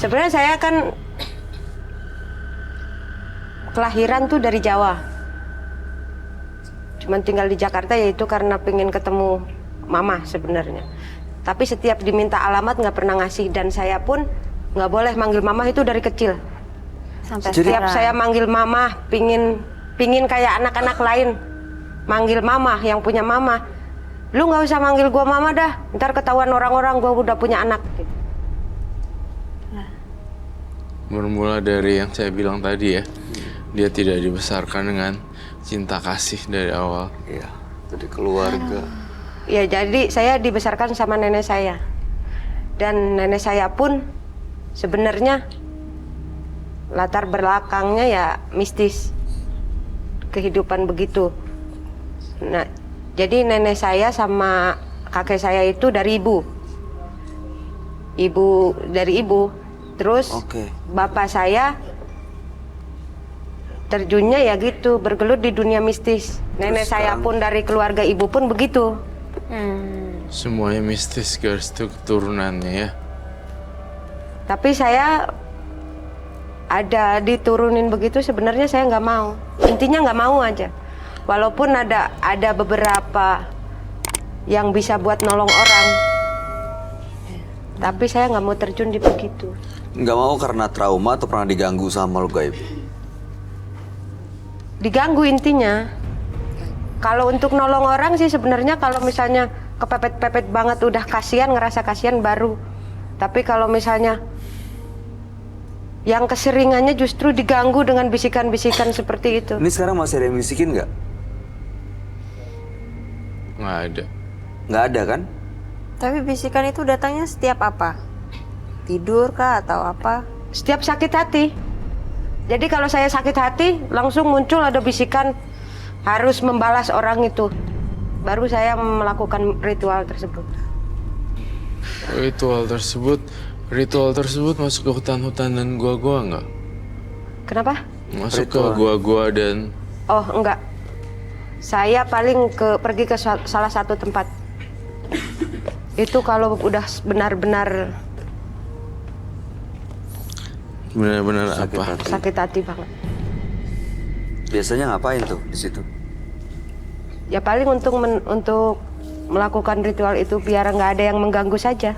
Sebenarnya saya kan kelahiran tuh dari Jawa. Cuman tinggal di Jakarta yaitu karena pengen ketemu mama sebenarnya. Tapi setiap diminta alamat nggak pernah ngasih, dan saya pun nggak boleh manggil mama itu dari kecil. Sampai Setiap sekarang. saya manggil mama, pingin kayak anak-anak lain manggil mama yang punya mama. Lu nggak usah manggil gua mama dah, ntar ketahuan orang-orang gua udah punya anak. Bermula dari yang saya bilang tadi ya, dia tidak dibesarkan dengan cinta kasih dari awal. Iya, dari keluarga. Ya jadi saya dibesarkan sama nenek saya. Dan nenek saya pun sebenarnya latar belakangnya ya mistis. Kehidupan begitu. Nah, jadi nenek saya sama kakek saya itu dari ibu. Dari ibu. Terus bapak saya terjunnya ya gitu, bergelut di dunia mistis. Nenek saya pun dari keluarga ibu pun begitu. Semuanya mistis garis itu keturunannya ya. Tapi saya ada diturunin begitu, sebenarnya saya nggak mau. Intinya nggak mau aja. Walaupun ada beberapa yang bisa buat nolong orang, tapi saya nggak mau terjun di begitu. Nggak mau karena trauma atau pernah diganggu sama lu gaib? Diganggu intinya. Kalau untuk nolong orang sih sebenarnya kalau misalnya kepepet-pepet banget udah kasihan, ngerasa kasihan baru. Tapi kalau misalnya yang keseringannya justru diganggu dengan bisikan-bisikan seperti itu. Ini sekarang masih ada yang bisikin nggak? Nggak ada. Nggak ada kan? Tapi bisikan itu datangnya setiap apa? Tidur kah atau apa? Setiap sakit hati. Jadi kalau saya sakit hati langsung muncul ada bisikan harus membalas orang itu. Baru saya melakukan ritual tersebut. Ritual tersebut masuk ke hutan-hutan dan gua-gua nggak? Kenapa? Masuk ke gua-gua dan... Oh enggak. Saya paling pergi ke salah satu tempat. Itu kalau udah benar-benar apa? Sakit hati banget. Biasanya ngapain tuh di situ? Ya paling untuk melakukan ritual itu biar nggak ada yang mengganggu saja.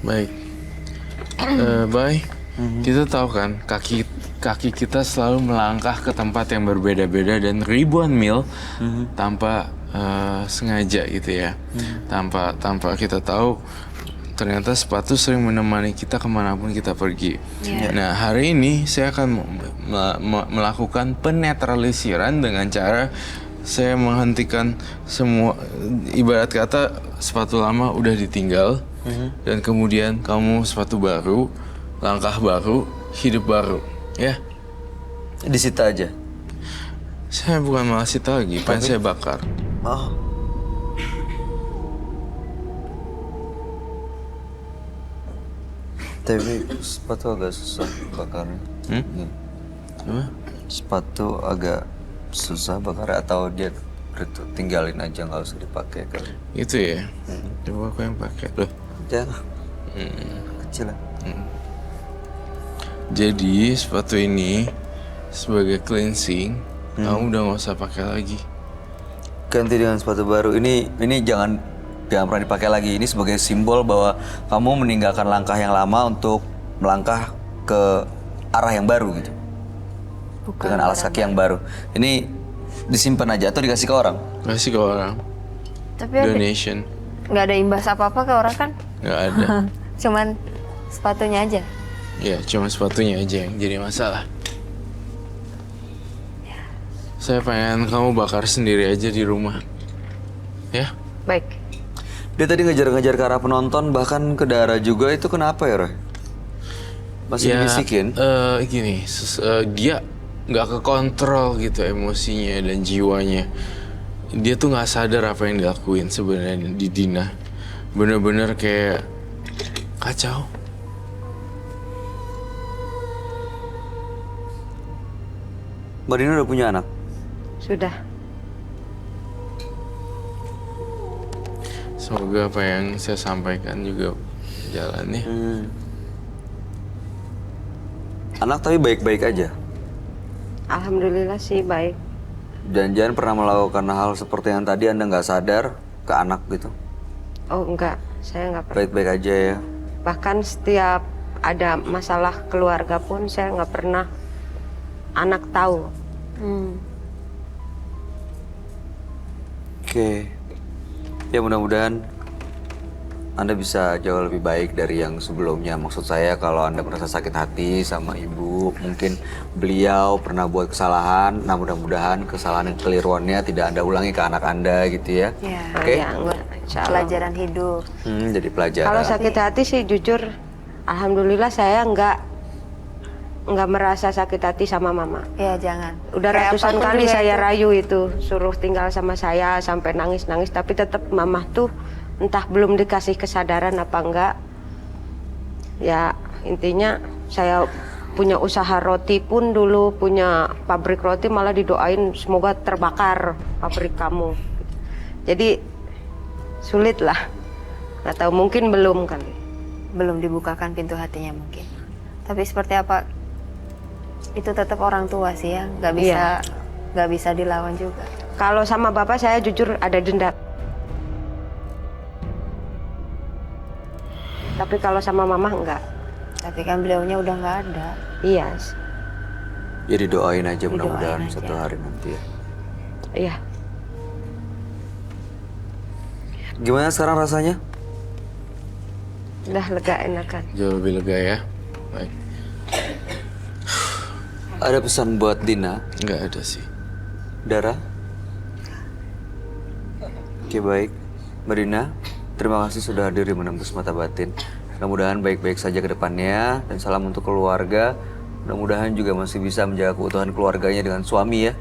Baik. Kita tahu kan kaki kita selalu melangkah ke tempat yang berbeda-beda dan ribuan mil tanpa sengaja gitu ya. Tanpa kita tahu, ternyata sepatu sering menemani kita kemanapun kita pergi. Nah, hari ini saya akan melakukan penetralisiran dengan cara saya menghentikan semua, ibarat kata sepatu lama udah ditinggal, dan kemudian kamu sepatu baru, langkah baru, hidup baru, ya. Disita aja? Saya bukan malah sita lagi, pengen saya bakar. Oh. Tapi sepatu agak susah bakarnya. Apa? Sepatu agak susah bakarnya atau dia tinggalin aja nggak usah dipakai kali. Itu ya. Coba aku yang pakai loh. Jangan. Kecil lah. Jadi sepatu ini sebagai cleansing, kamu udah nggak usah pakai lagi. Ganti dengan sepatu baru. Ini jangan pernah dipakai lagi. Ini sebagai simbol bahwa kamu meninggalkan langkah yang lama untuk melangkah ke arah yang baru gitu. Bukan dengan alas kaki yang baru. Ini disimpan aja atau dikasih ke orang? Kasih ke orang. Tapi Donation. nggak ada imbas apa-apa ke orang kan? Nggak ada. Cuman sepatunya aja. Ya, cuma sepatunya aja yang jadi masalah. Saya pengen kamu bakar sendiri aja di rumah. Ya? Baik. Dia tadi ngejar-ngejar ke arah penonton, bahkan ke Dara juga. Itu kenapa ya, Roy? Masih dibisikin? Gini, dia nggak kekontrol gitu emosinya dan jiwanya. Dia tuh nggak sadar apa yang dilakuin sebenarnya di Dina. Bener-bener kayak kacau. Mbak Dina udah punya anak? Sudah. Semoga apa yang saya sampaikan juga jalannya. Anak tapi baik-baik aja. Alhamdulillah sih baik. Jangan-jangan pernah melakukan hal seperti yang tadi Anda nggak sadar ke anak gitu? Oh enggak, saya nggak pernah. Baik-baik aja ya. Bahkan setiap ada masalah keluarga pun saya nggak pernah anak tahu. Oke. Ya mudah-mudahan Anda bisa jauh lebih baik dari yang sebelumnya. Maksud saya kalau Anda merasa sakit hati sama ibu, mungkin beliau pernah buat kesalahan. Nah mudah-mudahan kesalahan dan keliruannya tidak Anda ulangi ke anak Anda gitu ya. Ya, Oke? Ya, enggak, insya Allah. pelajaran hidup. Jadi pelajaran. Kalau sakit hati sih jujur, alhamdulillah saya nggak merasa sakit hati sama mama. Ya jangan. Udah Kayak ratusan apapun kali juga saya itu. rayu itu, suruh tinggal sama saya sampai nangis-nangis, tapi tetap mama tuh entah belum dikasih kesadaran apa enggak. Ya intinya saya punya usaha roti pun dulu, punya pabrik roti malah didoain semoga terbakar pabrik kamu. Jadi sulit lah. Nggak tahu mungkin belum kali. Belum dibukakan pintu hatinya mungkin. Tapi seperti apa? Itu tetap orang tua sih ya, nggak bisa dilawan juga. Kalau sama bapak saya jujur ada dendam. Tapi kalau sama mama enggak. Tapi kan beliaunya udah nggak ada. Iya. Ya didoain aja Didoain mudah-mudahan aja. suatu hari nanti ya. Iya. Gimana sekarang rasanya? Udah lega enakan. Jauh lebih lega ya. Baik. Ada pesan buat Dina? Nggak ada sih. Dara? Oke baik. Mbak Dina, terima kasih sudah hadir di Menembus Mata Batin. Mudah-mudahan baik-baik saja ke depannya. Dan salam untuk keluarga. Mudah-mudahan juga masih bisa menjaga keutuhan keluarganya dengan suami ya.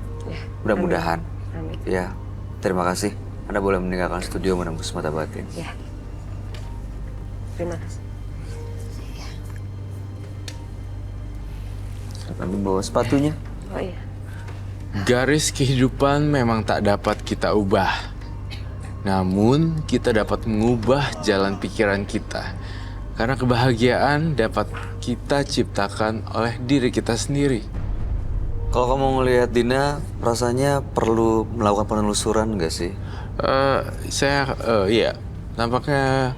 Mudah-mudahan. Amin. Ya, terima kasih. Anda boleh meninggalkan studio Menembus Mata Batin. Ya. Terima kasih. Nanti bawa sepatunya. Oh iya. Garis kehidupan memang tak dapat kita ubah. Namun, kita dapat mengubah jalan pikiran kita. Karena kebahagiaan dapat kita ciptakan oleh diri kita sendiri. Kalau kamu ngelihat Dina, rasanya perlu melakukan penelusuran nggak sih? Iya, nampaknya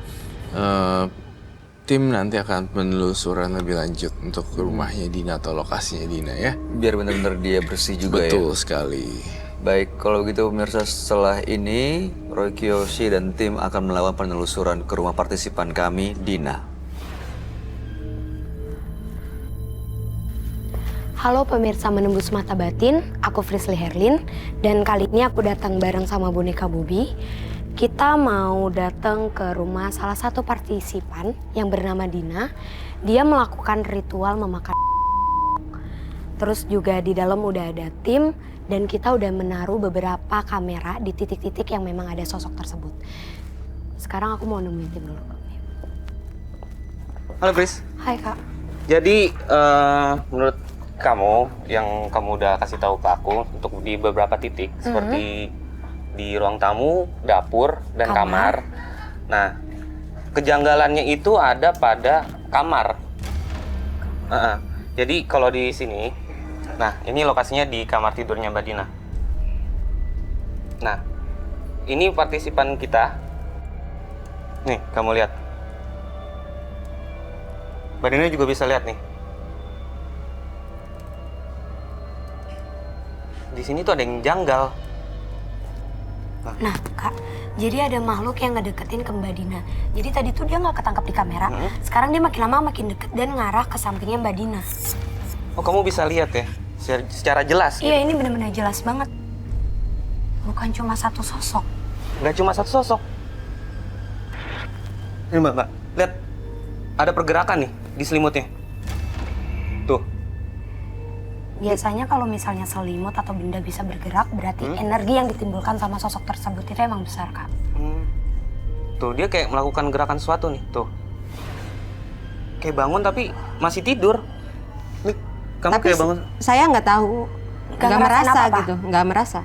tim nanti akan penelusuran lebih lanjut untuk rumahnya Dina atau lokasinya Dina ya. Biar benar-benar dia bersih juga ya. Betul sekali. Baik, kalau gitu pemirsa setelah ini Roy Kiyoshi dan tim akan melakukan penelusuran ke rumah partisipan kami, Dina. Halo pemirsa Menembus Mata Batin, aku Frisly Herlin dan kali ini aku datang bareng sama boneka Bobby. Kita mau datang ke rumah salah satu partisipan yang bernama Dina. Dia melakukan ritual memakan. Terus juga di dalam udah ada tim dan kita udah menaruh beberapa kamera di titik-titik yang memang ada sosok tersebut. Sekarang aku mau nemuin tim dulu. Halo Chris. Hai Kak. Jadi menurut kamu yang kamu udah kasih tahu ke aku untuk di beberapa titik seperti di ruang tamu, dapur, dan kamar. Nah, kejanggalannya itu ada pada kamar. Jadi kalau di sini, nah ini lokasinya di kamar tidurnya Mbak Dina. Nah, ini partisipan kita. Nih, kamu lihat. Mbak Dina juga bisa lihat nih. Di sini tuh ada yang janggal. Nah Kak, jadi ada makhluk yang ngedeketin ke Mbak Dina. Jadi tadi tuh dia nggak ketangkap di kamera. Sekarang dia makin lama makin deket dan ngarah ke sampingnya Mbak Dina. Oh, kamu bisa lihat ya? Secara jelas Iya, gitu? ini benar-benar jelas banget. Bukan cuma satu sosok. Nggak cuma satu sosok. Ini mbak, lihat. Ada pergerakan nih di selimutnya. Tuh. Biasanya kalau misalnya selimut atau benda bisa bergerak, berarti energi yang ditimbulkan sama sosok tersebut itu emang besar, Kak. Tuh, dia kayak melakukan gerakan sesuatu nih, tuh. Kayak bangun tapi masih tidur. Nih, kamu Tapi kayak bangun. saya nggak tahu, Nggak nggak ngerasain merasa apa-apa? gitu, nggak merasa.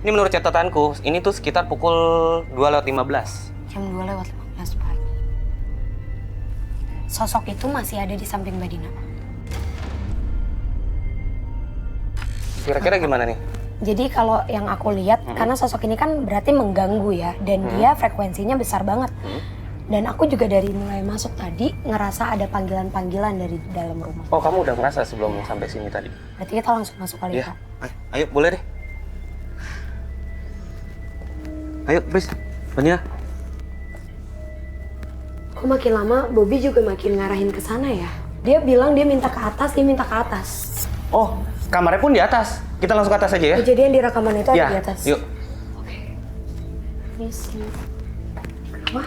Ini menurut catatanku, ini tuh sekitar pukul 2:15. Jam 2:15 pagi. sosok itu masih ada di samping Mbak Dina. Kira-kira gimana nih? Jadi kalau yang aku lihat, karena sosok ini kan berarti mengganggu ya, dan dia frekuensinya besar banget. Dan aku juga dari mulai masuk tadi ngerasa ada panggilan-panggilan dari dalam rumah. Oh, kamu udah ngerasa sebelum sampai sini tadi? Berarti kita langsung masuk kali Iya. ya. Ayo, boleh deh. Ayo, Pris. Bania. Kok makin lama Bobby juga makin ngarahin ke sana ya? Dia bilang dia minta ke atas, dia minta ke atas. Oh, kamarnya pun di atas. Kita langsung ke atas aja ya. Kejadian di rekaman itu Ya, ada di atas. yuk. Oke. Misi. Wah,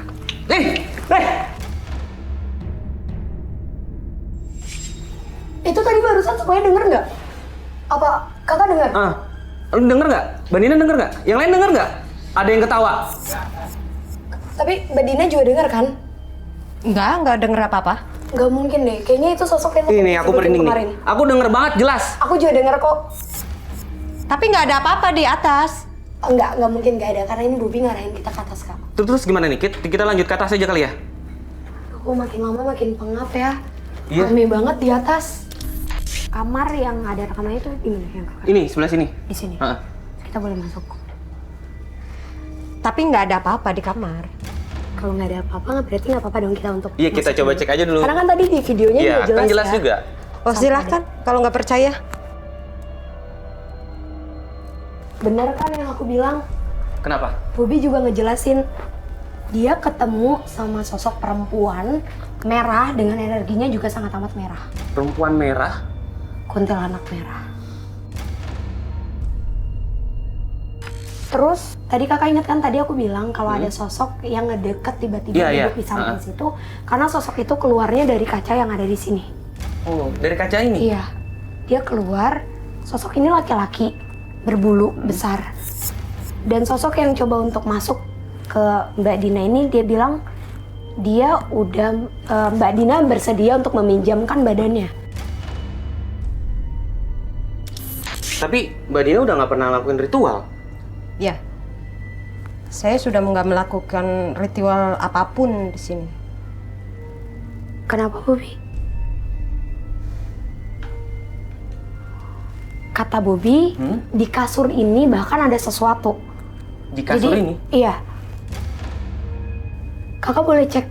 itu tadi barusan semuanya denger nggak? Apa kakak dengar? Lu denger nggak? Mbak Nina denger nggak? Yang lain denger nggak? Ada yang ketawa. Tapi Mbak Dina juga denger kan? Nggak denger apa-apa. Nggak mungkin deh, kayaknya itu sosok yang Ini aku sebutin merinding kemarin. nih. Aku denger banget, jelas. Aku juga denger kok. Tapi nggak ada apa-apa di atas. Nggak mungkin nggak ada, karena ini Bobby ngarahin kita ke atas, Kak. Terus gimana nih? Kita lanjut ke atas aja kali ya? Aku makin lama makin pengap ya. Iya. Rame banget di atas. Kamar yang ada rekamannya itu di mana yang kakak? Ini, sebelah sini. Di sini. Heeh. Kita boleh masuk. Tapi nggak ada apa-apa di kamar. Kalau nggak ada apa-apa, berarti nggak apa-apa dong kita untuk Iya, kita masuk coba dulu. cek aja dulu. Karena kan tadi di videonya Iya, juga jelas kan jelas ya. juga. Oh silahkan, kalau nggak percaya. Bener kan yang aku bilang? Kenapa? Bobby juga ngejelasin dia ketemu sama sosok perempuan merah dengan energinya juga sangat amat merah. Perempuan merah? Kuntilanak merah. Terus tadi kakak ingat kan tadi aku bilang kalau ada sosok yang ngedeket tiba-tiba Iya, duduk iya. di samping situ karena sosok itu keluarnya dari kaca yang ada di sini. Oh, dari kaca ini? Iya, dia keluar. Sosok ini laki-laki berbulu besar. Dan sosok yang coba untuk masuk ke Mbak Dina ini dia bilang dia udah Mbak Dina bersedia untuk meminjamkan badannya. Tapi Mbak Dina udah nggak pernah lakuin ritual. Ya, saya sudah nggak melakukan ritual apapun di sini. Kenapa, Bobby? Kata Bobby, di kasur ini bahkan ada sesuatu. Di kasur Jadi, ini? Iya. Kakak boleh cek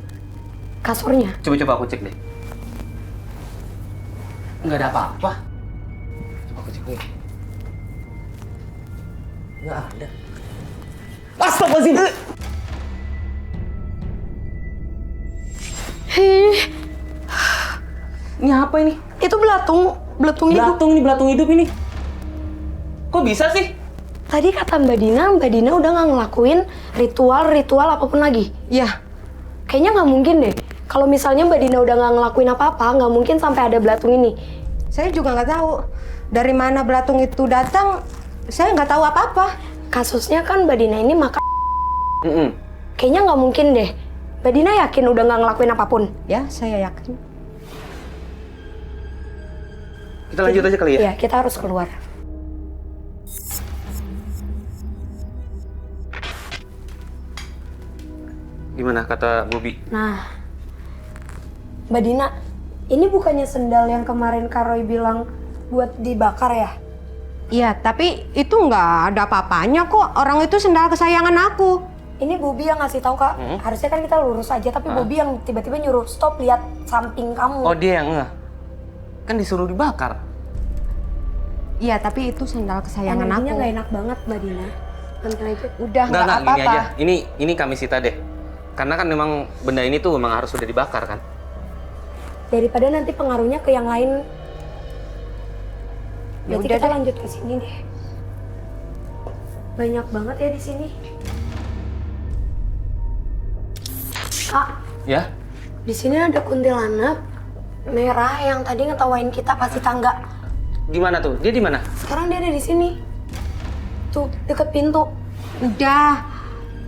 kasurnya. Coba aku cek deh. Nggak ada apa-apa. Coba aku cek deh. Nggak ada. Astagfirullahaladzim! Ini apa ini? Itu belatung hidup. Belatung hidup ini. Kok bisa sih? Tadi kata Mbak Dina udah nggak ngelakuin ritual apapun lagi. Ya, Kayaknya nggak mungkin deh. Kalau misalnya Mbak Dina udah nggak ngelakuin apa-apa, nggak mungkin sampai ada belatung ini. saya juga nggak tahu dari mana belatung itu datang. Saya nggak tahu apa-apa. Kasusnya kan Mbak Dina ini makan. Mm-mm. Kayaknya nggak mungkin deh. Mbak Dina yakin udah nggak ngelakuin apapun. Ya, saya yakin. Kita lanjut aja kali ya? Iya, kita harus keluar. Gimana kata Bobby? Nah, Mbak Dina, ini bukannya sendal yang kemarin Kak Roy bilang buat dibakar ya? Iya, tapi itu nggak ada apa-apanya kok. Orang itu sendal kesayangan aku. Ini Bobby yang ngasih tahu Kak. Harusnya kan kita lurus aja, tapi Bobby yang tiba-tiba nyuruh stop lihat samping kamu. Oh, dia yang ngeh. Kan disuruh dibakar. Iya, tapi itu sendal kesayangan Energinya aku. nggak enak banget Mbak Dina. Nanti aja. Udah nggak Gini apa-apa. aja. Ini kami sita deh. Karena kan memang benda ini tuh memang harus sudah dibakar kan. Daripada nanti pengaruhnya ke yang lain. Ya Berarti udah kita deh. lanjut ke sini deh. Banyak banget ya di sini. Kak, Ya? di sini ada kuntilanak merah yang tadi ngetawain kita pasti tangga. Gimana tuh? Dia di mana? Sekarang dia ada di sini. Tuh, deket pintu. Udah.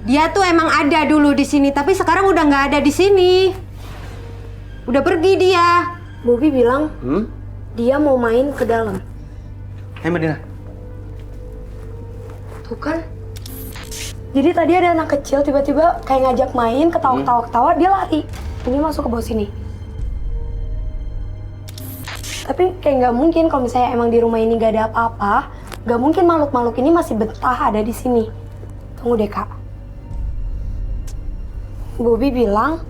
Dia tuh emang ada dulu di sini, tapi sekarang udah nggak ada di sini. Udah pergi dia. Bobby bilang Hmm? dia mau main ke dalam. Hai Mbak Dina. Tuh kan. Jadi tadi ada anak kecil tiba-tiba kayak ngajak main, ketawa-ketawa, dia lari. Ini masuk ke bawah sini. Tapi kayak nggak mungkin kalau misalnya emang di rumah ini nggak ada apa-apa, nggak mungkin makhluk-makhluk ini masih betah ada di sini. Tunggu deh Kak. Bobby bilang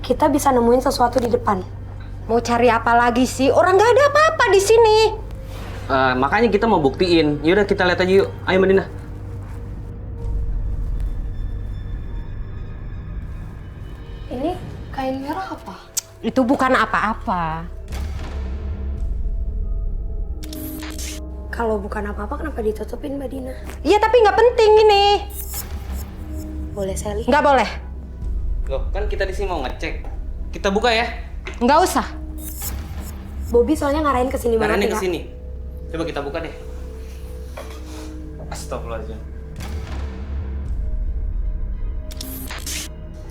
kita bisa nemuin sesuatu di depan. Mau cari apa lagi sih? Orang nggak ada apa-apa di sini. Makanya kita mau buktiin. Yaudah kita lihat aja yuk. Ayo Mbak Dina. Ini kain merah apa? Itu bukan apa-apa. Kalau bukan apa-apa kenapa ditutupin Mbak Dina? Iya tapi nggak penting ini. Boleh saya lihat? Nggak boleh. Loh, kan kita di sini mau ngecek. Kita buka ya. Nggak usah. Bobby soalnya ngarahin ke sini Karena banget ini nih, ke Kak. sini. Coba kita buka deh. Astagfirullahaladzim.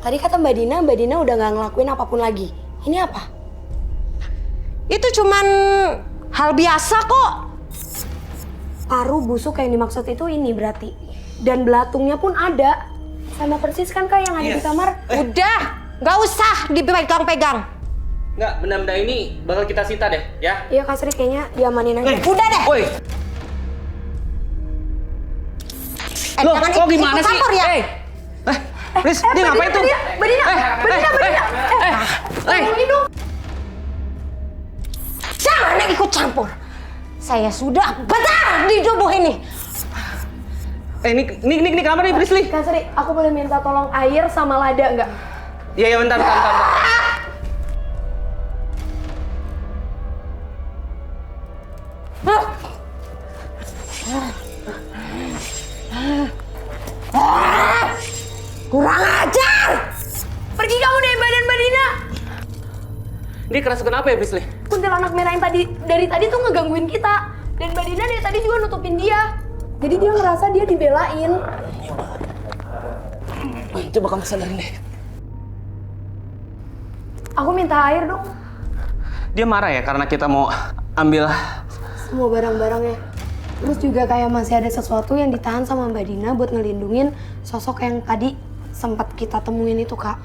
Tadi kata Mbak Dina udah nggak ngelakuin apapun lagi. Ini apa? Itu cuman hal biasa kok. Paru busuk yang dimaksud itu ini berarti. Dan belatungnya pun ada. Sama persis kan Kak yang ada di kamar? Udah, nggak usah dipegang-pegang. Nggak, benda-benda ini bakal kita sita deh, ya. Iya Kak Sri kayaknya diamanin aja. Udah deh. Woi. Loh, Jangan kok gimana ikut sih? campur ya. Riz, dia ngapain tuh? Mbak Dina! Tolongin dong! Jangan ikut campur. Saya sudah betah di tubuh ini. Ini kamar nih, Prisli. Kak Sri, aku boleh minta tolong air sama lada nggak? Iya, bentar. Kurang ajar. Pergi kamu dari badan Mbak Dina! Dia kerasukan apa ya, Prisli? Kuntilanak merah yang dari tadi tuh ngegangguin kita. Dan Mbak Dina dari tadi juga nutupin dia. Jadi dia ngerasa dia dibelain. Coba kamu sadarin deh. Aku minta air dong. Dia marah ya karena kita mau ambil. Semua barang-barangnya. Terus juga kayak masih ada sesuatu yang ditahan sama Mbak Dina buat ngelindungin sosok yang tadi sempat kita temuin itu, Kak.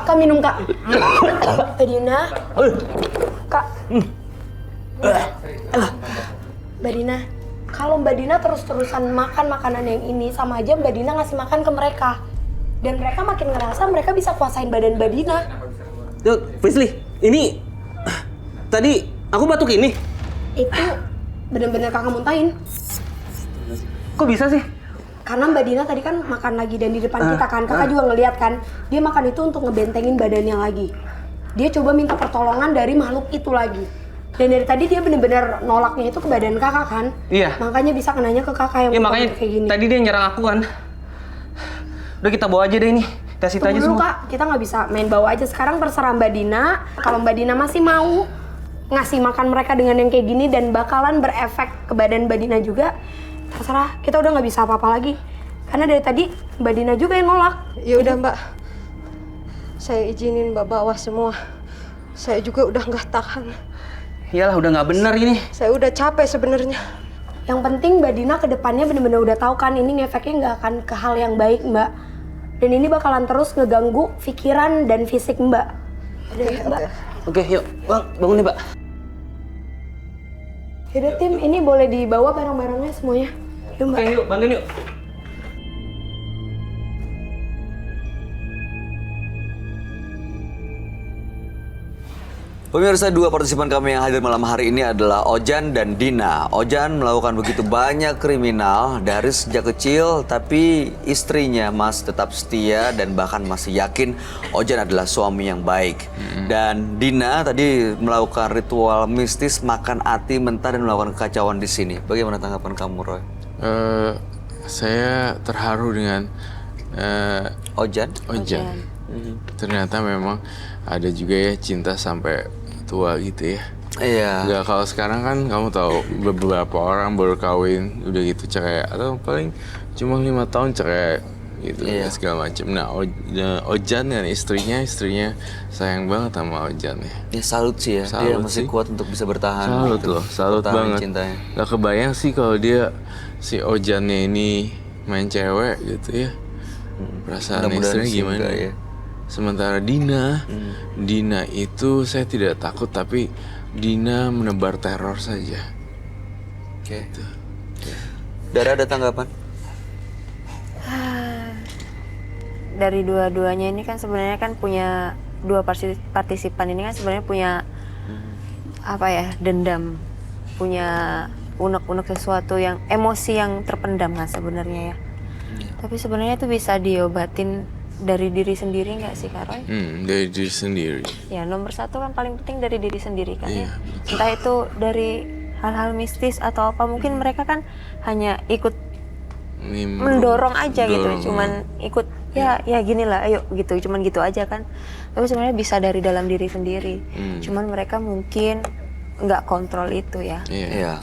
Kak, minum, Kak. Mbak Dina. Kak. Mbak Dina, kalau Mbak Dina terus-terusan makan makanan yang ini, sama aja Mbak Dina ngasih makan ke mereka. Dan mereka makin ngerasa mereka bisa kuasain badan Mbak Dina. Tuh, Prisli, ini tadi aku batuk ini. Itu bener-bener kakak muntahin. Kok bisa sih? Karena Mbak Dina tadi kan makan lagi dan di depan kita kan, kakak juga ngeliat kan. Dia makan itu untuk ngebentengin badannya lagi. Dia coba minta pertolongan dari makhluk itu lagi. Dan dari tadi dia bener-bener nolaknya itu ke badan kakak kan. Iya. Makanya bisa kenanya ke kakak yang Iya, makanya kayak gini. tadi dia nyerang aku kan. Udah kita bawa aja deh ini. Kita sita aja Tunggu dulu, semua. Kak, kita nggak bisa main bawa aja. Sekarang terserah Mbak Dina. Kalau Mbak Dina masih mau ngasih makan mereka dengan yang kayak gini dan bakalan berefek ke badan Mbak Dina juga, terserah. Kita udah nggak bisa apa-apa lagi. Karena dari tadi Mbak Dina juga yang nolak. Ya udah Mbak, saya izinin Mbak bawa semua. Saya juga udah nggak tahan. Iyalah, udah nggak benar ini. Saya udah capek sebenarnya. Yang penting Mbak Dina ke depannya bener-bener udah tahu kan ini ngefeknya nggak akan ke hal yang baik, Mbak. Dan ini bakalan terus ngeganggu pikiran dan fisik Mbak. Udah ya, Mbak. Oke, yuk. Bang, bangun nih, Mbak. Yaudah tim, ini boleh dibawa barang-barangnya semuanya. Yuk Mbak. Oke, yuk, bantuin yuk. Pemirsa, dua partisipan kami yang hadir malam hari ini adalah Ojan dan Dina. Ojan melakukan begitu banyak kriminal dari sejak kecil, tapi istrinya masih tetap setia dan bahkan masih yakin Ojan adalah suami yang baik. Dan Dina tadi melakukan ritual mistis makan ati mentah dan melakukan kekacauan di sini. Bagaimana tanggapan kamu, Roy? Saya terharu dengan Ojan? Ojan. Ternyata memang ada juga ya cinta sampai tua gitu ya. Iya. Nggak, kalau sekarang kan kamu tahu beberapa orang baru kawin udah gitu cerai, atau paling cuma 5 tahun cerai. gitu segala macam. Nah Ojan dan istrinya sayang banget sama Ojan ya. Ya salut sih ya, dia masih kuat untuk bisa bertahan. Salut gitu. loh, salut Bertahan banget. cintanya. Gak kebayang sih kalau dia si Ojannya ini main cewek gitu ya. Perasaan Mudah-mudahan istrinya sih gimana enggak ya. Sementara Dina itu saya tidak takut, tapi Dina menebar teror saja. Oke. Dara ada tanggapan? Dari dua-duanya ini kan sebenarnya kan punya dua partisipan ini kan sebenarnya punya apa ya, dendam, punya unek-unek sesuatu yang emosi yang terpendam kan sebenarnya ya. Tapi sebenarnya itu bisa diobatin dari diri sendiri nggak sih Kak Roy? Dari diri sendiri. Ya nomor satu kan paling penting dari diri sendiri kan Iya, ya. Entah itu dari hal-hal mistis atau apa, mungkin mereka kan hanya ikut mendorong aja gitu, cuman ikut ya gini lah, ayo gitu, cuman gitu aja kan. Tapi sebenarnya bisa dari dalam diri sendiri. Cuman mereka mungkin nggak kontrol itu ya. Iya.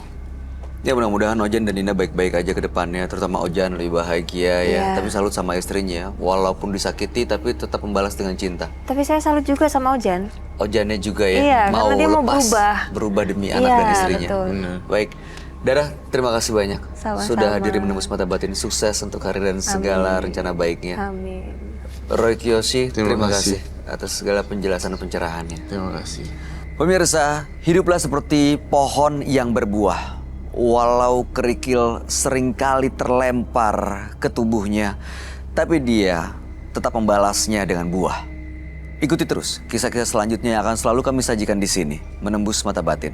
Ya mudah-mudahan Ojan dan Dina baik-baik aja ke depannya, terutama Ojan lebih bahagia ya. Tapi salut sama istrinya, walaupun disakiti tapi tetap membalas dengan cinta. Tapi saya salut juga sama Ojan. Ojannya juga ya, Iya, mau karena dia mau lepas, berubah. demi anak dan istrinya. Betul. Baik, Dara, terima kasih banyak Sama-sama. sudah hadir di Menembus Mata Batin. Sukses untuk karir dan segala rencana baiknya. Amin. Roy Kiyoshi, Terima terima kasih. kasih atas segala penjelasan dan pencerahannya. Terima kasih. Pemirsa, hiduplah seperti pohon yang berbuah. Walau kerikil seringkali terlempar ke tubuhnya, tapi dia tetap membalasnya dengan buah. Ikuti terus kisah-kisah selanjutnya yang akan selalu kami sajikan di sini, Menembus Mata Batin.